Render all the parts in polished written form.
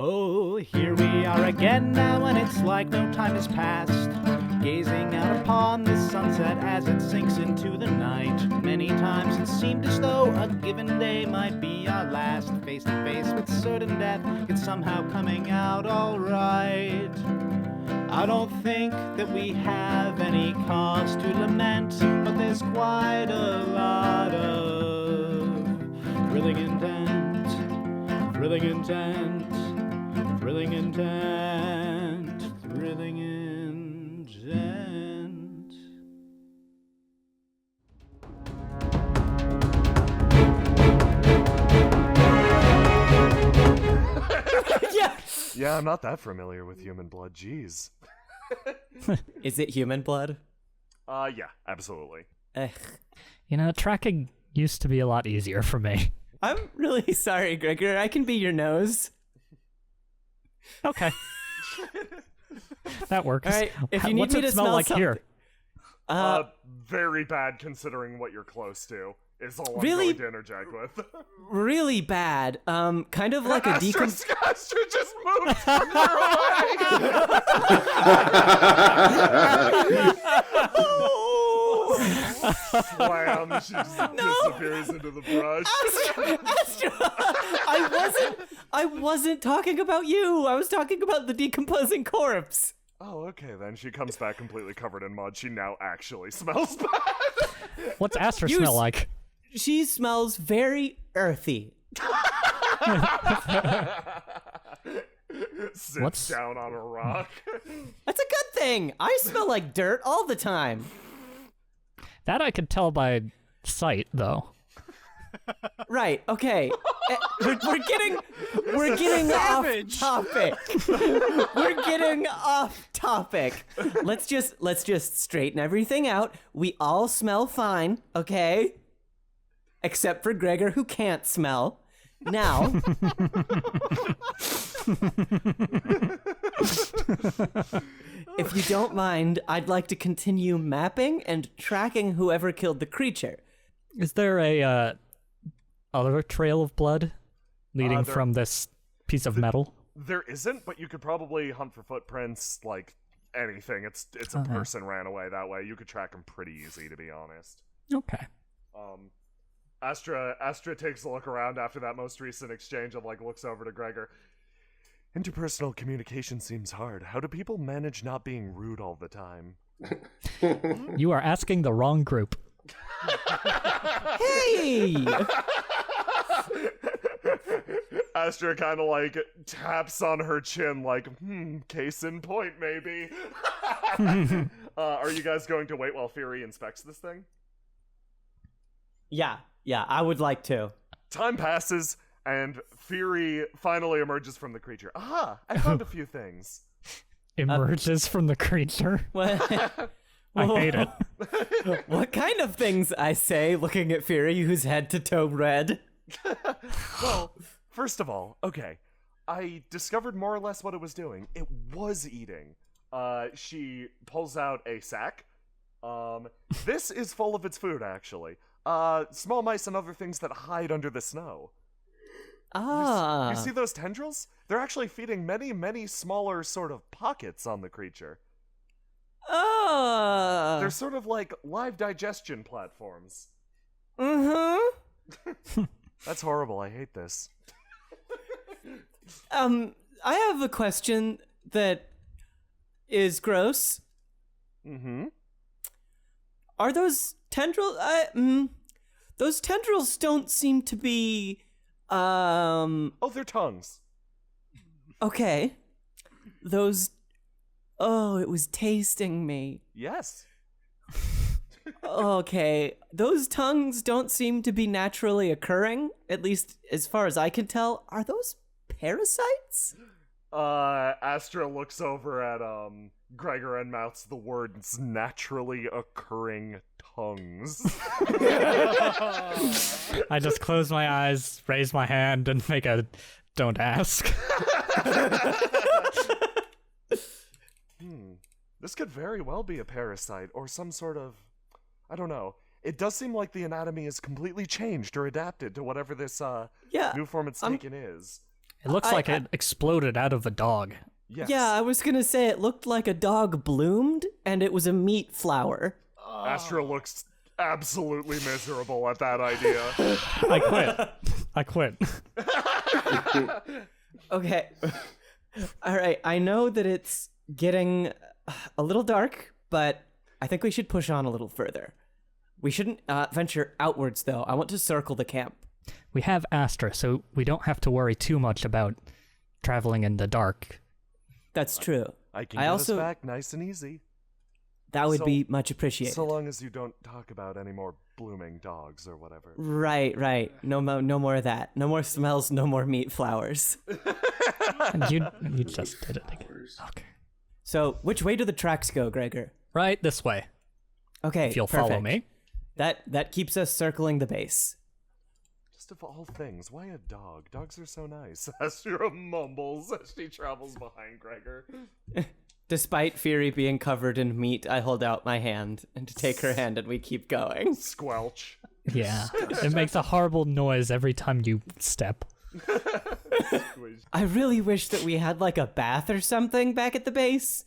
Oh, here we are again now, and it's like no time has passed. Gazing out upon the sunset as it sinks into the night. Many times it seemed as though a given day might be our last. Face to face with certain death, it's somehow coming out alright. I don't think that we have any cause to lament, but there's quite a lot of thrilling intent, thrilling intent, thrilling intent, thrilling intent. Yeah, I'm not that familiar with human blood, jeez. Is it human blood? Yeah, absolutely. You know, tracking used to be a lot easier for me. I'm really sorry, Gregor. I can be your nose. Okay. That works. All right, if you need What's me it to smell smell like something... here? Very bad considering what you're close to, is all I'm Really? going to interject with. Really bad. Kind of like a Astra just moved further away! Slam, she just disappears into the brush. Astra, I wasn't talking about you. I was talking about the decomposing corpse. Oh, okay, then she comes back completely covered in mud. She now actually smells bad. What's Astra smell like? She smells very earthy. Sits down on a rock. That's a good thing. I smell like dirt all the time. That I could tell by sight, though. Right. Okay. We're getting off topic. We're getting off topic. Let's just straighten everything out. We all smell fine, okay? Except for Gregor, who can't smell. Now. If you don't mind, I'd like to continue mapping and tracking whoever killed the creature. Is there a other trail of blood leading from this piece of metal? There isn't, but you could probably hunt for footprints, like anything. It's a person ran away that way. You could track them pretty easy, to be honest. Okay. Astra takes a look around after that most recent exchange and looks over to Gregor. Interpersonal communication seems hard. How do people manage not being rude all the time? You are asking the wrong group. Hey! Astra kind of taps on her chin case in point, maybe. Are you guys going to wait while Fury inspects this thing? Yeah, I would like to. Time passes, and Fury finally emerges from the creature. Aha! I found a few things. Emerges from the creature? What? I hate it. What kind of things, I say, looking at Fury, who's head to toe red? Well, first of all, okay, I discovered more or less what it was doing. It was eating. She pulls out a sack. This is full of its food, actually. Small mice and other things that hide under the snow. You see those tendrils? They're actually feeding many, many smaller sort of pockets on the creature. They're sort of like live digestion platforms. Mm-hmm. That's horrible. I hate this. I have a question that is gross. Mm-hmm. Are those tendrils? Those tendrils don't seem to be. Oh, they're tongues. Okay. Those. Oh, it was tasting me. Yes. Okay. Those tongues don't seem to be naturally occurring, at least as far as I can tell. Are those parasites? Astra looks over at, Gregor and mouths the words naturally occurring tongues. I just close my eyes, raise my hand, and make a don't ask. This could very well be a parasite, or some sort of... I don't know. It does seem like the anatomy is completely changed or adapted to whatever this, new form it's taken is. It looks like it exploded out of a dog. Yes. Yeah, I was gonna say it looked like a dog bloomed, and it was a meat flower. Astra looks absolutely miserable at that idea. I quit. Okay. All right, I know that it's getting a little dark, but I think we should push on a little further. We shouldn't venture outwards, though. I want to circle the camp. We have Astra, so we don't have to worry too much about traveling in the dark. That's true. I can get us back nice and easy. That would be much appreciated. So long as you don't talk about any more blooming dogs or whatever. Right. No more of that. No more smells, no more meat flowers. And you just did it again. Okay. So, which way do the tracks go, Gregor? Right this way. Okay, If you'll perfect. follow me. That keeps us circling the base. Just of all things, why a dog? Dogs are so nice. Astra mumbles as she travels behind Gregor. Despite Fury being covered in meat, I hold out my hand and take her hand and we keep going. Squelch. Yeah. It makes a horrible noise every time you step. I really wish that we had like a bath or something back at the base.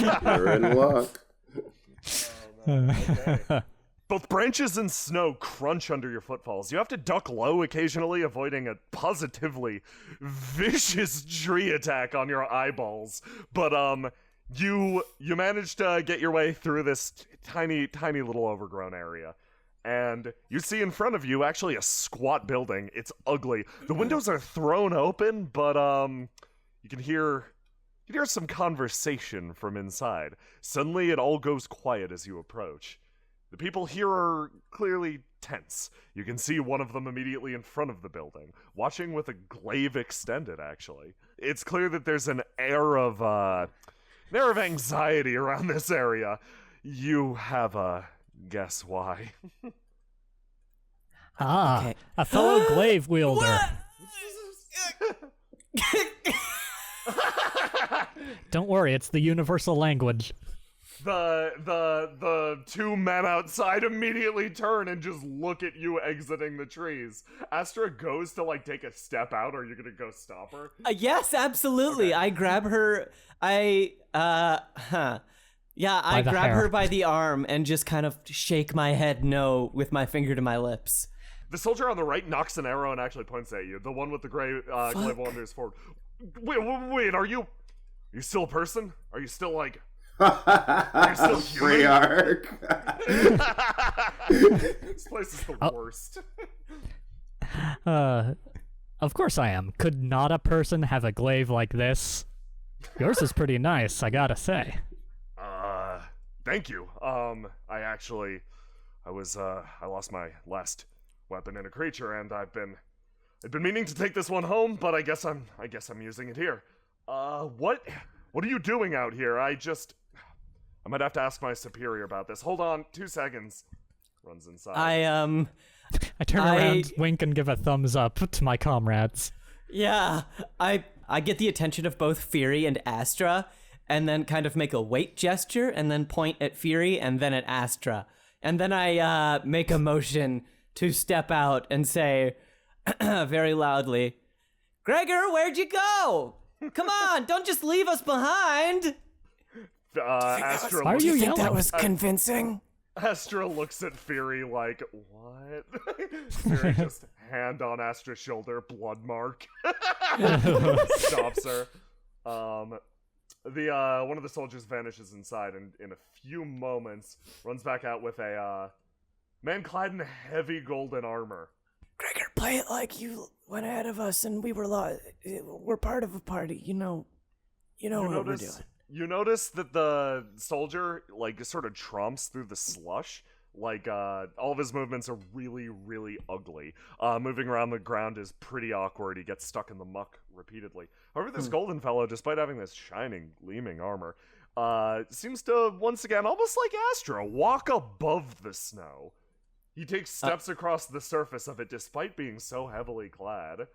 You're in luck. Okay. Both branches and snow crunch under your footfalls. You have to duck low occasionally, avoiding a positively vicious tree attack on your eyeballs. But you manage to get your way through this tiny little overgrown area. And you see in front of you actually a squat building. It's ugly. The windows are thrown open, but you can hear some conversation from inside. Suddenly it all goes quiet as you approach. The people here are clearly tense. You can see one of them immediately in front of the building, watching with a glaive extended, actually. It's clear that there's an air of anxiety around this area. You have a guess why. Okay. A fellow glaive wielder. Don't worry, it's the universal language. The two men outside immediately turn and just look at you exiting the trees. Astra goes to take a step out. Are you gonna go stop her? Yes, absolutely. Okay. I grab her. I grab hair. her by the arm and just kind of shake my head no with my finger to my lips. The soldier on the right knocks an arrow and actually points at you. The one with the gray glaive wanders forward. Wait, are you still a person? Are you still are you still human? Free arc. This place is the worst. Of course I am. Could not a person have a glaive like this? Yours is pretty nice, I gotta say. Thank you. I lost my last weapon in a creature, and I've been meaning to take this one home, but I guess I'm using it here. What are you doing out here? I might have to ask my superior about this. Hold on, 2 seconds. Runs inside. I turn around, wink, and give a thumbs up to my comrades. Yeah, I get the attention of both Fury and Astra, and then kind of make a wait gesture, and then point at Fury, and then at Astra. And then I make a motion to step out and say, very loudly, "Gregor, where'd you go? Come on, don't just leave us behind." Astra Why are you yelling? That was convincing. Astra looks at Fury like, what? Fury just hand on Astra's shoulder, blood mark. Stops her. One of the soldiers vanishes inside, and in a few moments runs back out with a man clad in heavy golden armor. Gregor, play it like you went ahead of us and we were we're part of a party. You know what we're doing. You notice that the soldier, sort of tromps through the slush. All of his movements are really, really ugly. Moving around the ground is pretty awkward. He gets stuck in the muck repeatedly. However, this golden fellow, despite having this shining, gleaming armor, seems to, once again, almost like Astra, walk above the snow. He takes steps across the surface of it, despite being so heavily clad.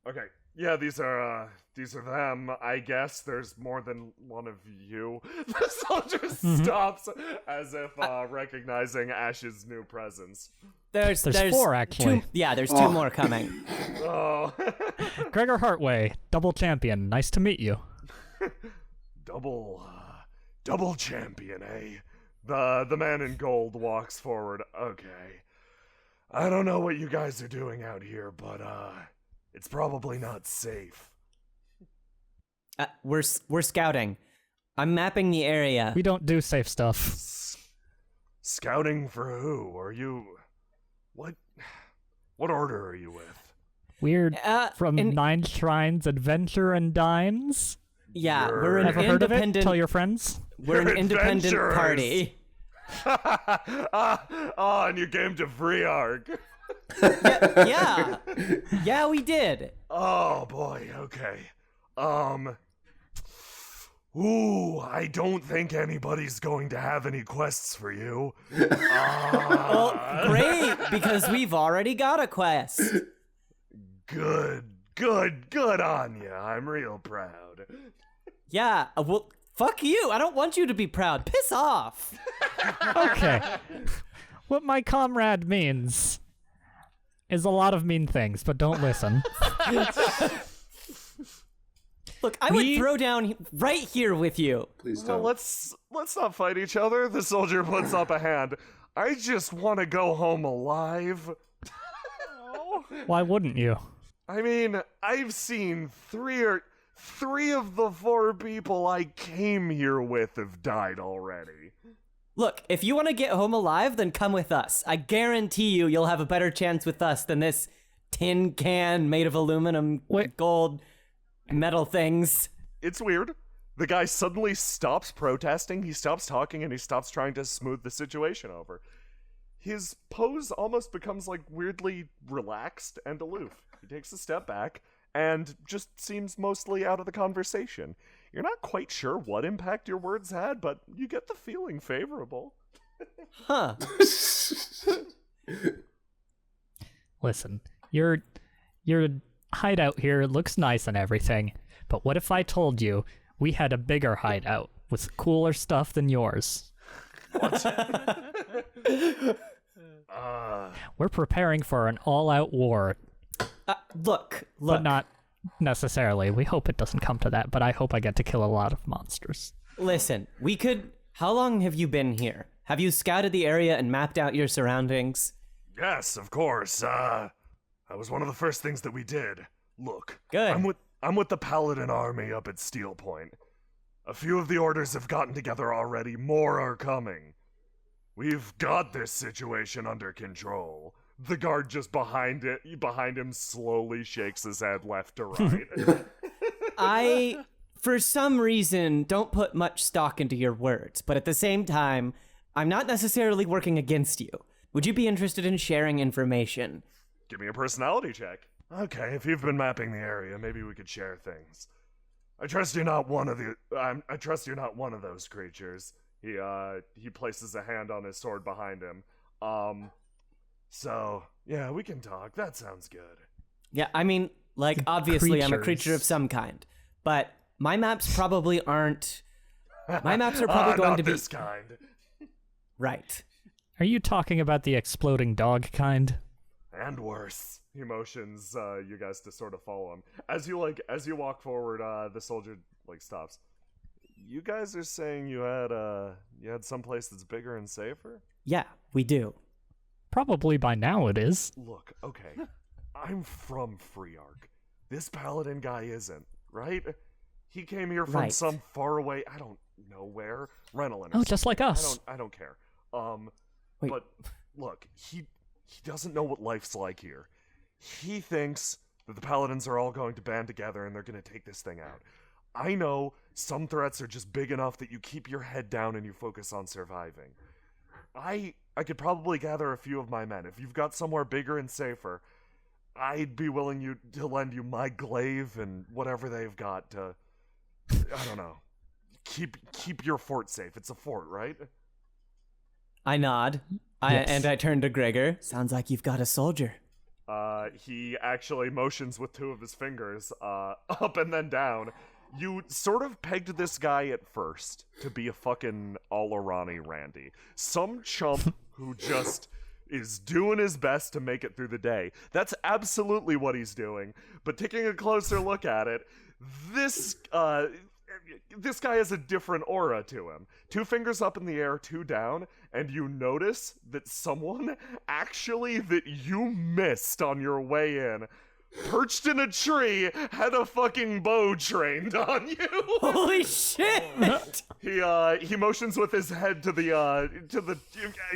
Okay, Yeah, these are them. I guess there's more than one of you. The soldier stops as if recognizing Ashe's new presence. There's 4 actually. There's 2 more coming. Oh, Gregor Hartway, double champion. Nice to meet you. double champion, eh? The man in gold walks forward. Okay, I don't know what you guys are doing out here, but it's probably not safe. We're scouting. I'm mapping the area. We don't do safe stuff. Scouting for who? Are you... What order are you with? We're from in- 9 Shrines Adventure and Dines. Yeah, You're- we're an Ever heard of it? independent. Tell your friends. We're an You're independent adventurers. party. And you came to Freearg. Yeah, we did. Oh boy, okay. Ooh, I don't think anybody's going to have any quests for you. Well, great, because we've already got a quest. Good on you. I'm real proud. Yeah, well, fuck you. I don't want you to be proud. Piss off. Okay. What my comrade means is a lot of mean things, but don't listen. Look, I would throw down right here with you. Please Well, don't. let's not fight each other. The soldier puts up a hand. I just want to go home alive. Why wouldn't you? I mean, I've seen three of the 4 people I came here with have died already. Look, if you want to get home alive, then come with us. I guarantee you'll have a better chance with us than this tin can made of aluminum, gold, metal things. It's weird. The guy suddenly stops protesting, he stops talking, and he stops trying to smooth the situation over. His pose almost becomes like weirdly relaxed and aloof. He takes a step back and just seems mostly out of the conversation. You're not quite sure what impact your words had, but you get the feeling favorable. Huh. Listen, your hideout here looks nice and everything, but what if I told you we had a bigger hideout with cooler stuff than yours? We're preparing for an all-out war, Look. but not necessarily. We hope it doesn't come to that, but I hope I get to kill a lot of monsters. Listen, we could... How long have you been here? Have you scouted the area and mapped out your surroundings? Yes, of course. That was one of the first things that we did. Look, Good. I'm with the paladin army up at Steel Point. A few of the orders have gotten together already. More are coming. We've got this situation under control. The guard just behind him slowly shakes his head left to right. I, for some reason, don't put much stock into your words, but at the same time, I'm not necessarily working against you. Would you be interested in sharing information? Give me a personality check. Okay, if you've been mapping the area, maybe we could share things. I trust you're not one of I trust you're not one of those creatures. He places a hand on his sword behind him. So, yeah, we can talk. That sounds good. Yeah, I mean, like, obviously I'm a creature Creatures. of some kind, but my maps probably aren't... My maps are probably going not to be... this kind. Right. Are you talking about the exploding dog kind? And worse. He motions you guys to sort of follow him. As you walk forward, the soldier stops. You guys are saying you had someplace that's bigger and safer? Yeah, we do. Probably by now it is. Look, okay. I'm from Freearg. This paladin guy isn't, right? He came here from Right. some faraway, I don't know where, Renelin. Oh, just like us. I don't care. Wait. But look, he doesn't know what life's like here. He thinks that the paladins are all going to band together and they're going to take this thing out. I know some threats are just big enough that you keep your head down and you focus on surviving. I could probably gather a few of my men. If you've got somewhere bigger and safer, I'd be willing to lend you my glaive and whatever they've got to, I don't know, keep your fort safe. It's a fort, right? I nod, Yes. and I turn to Gregor. Sounds like you've got a soldier. He actually motions with 2 of his fingers, up and then down. You sort of pegged this guy at first to be a fucking Alarani Randy. Some chump who just is doing his best to make it through the day. That's absolutely what he's doing. But taking a closer look at it, this guy has a different aura to him. 2 fingers up in the air, 2 down, and you notice that someone actually that you missed on your way in, perched in a tree, had a fucking bow trained on you. Holy shit! He motions with his head to the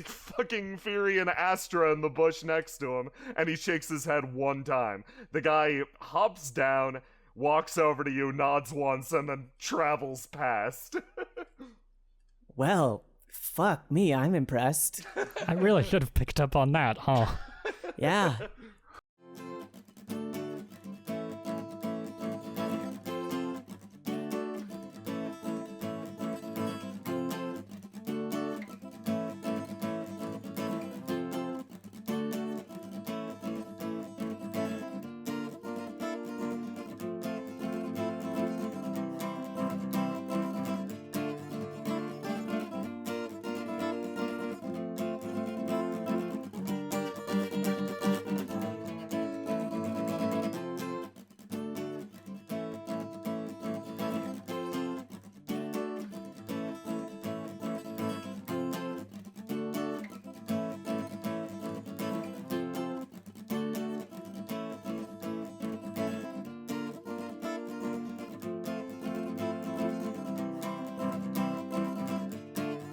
fucking Fury and Astra in the bush next to him, and he shakes his head 1 time. The guy hops down, walks over to you, nods once, and then travels past. Well, fuck me, I'm impressed. I really should have picked up on that, huh? Yeah,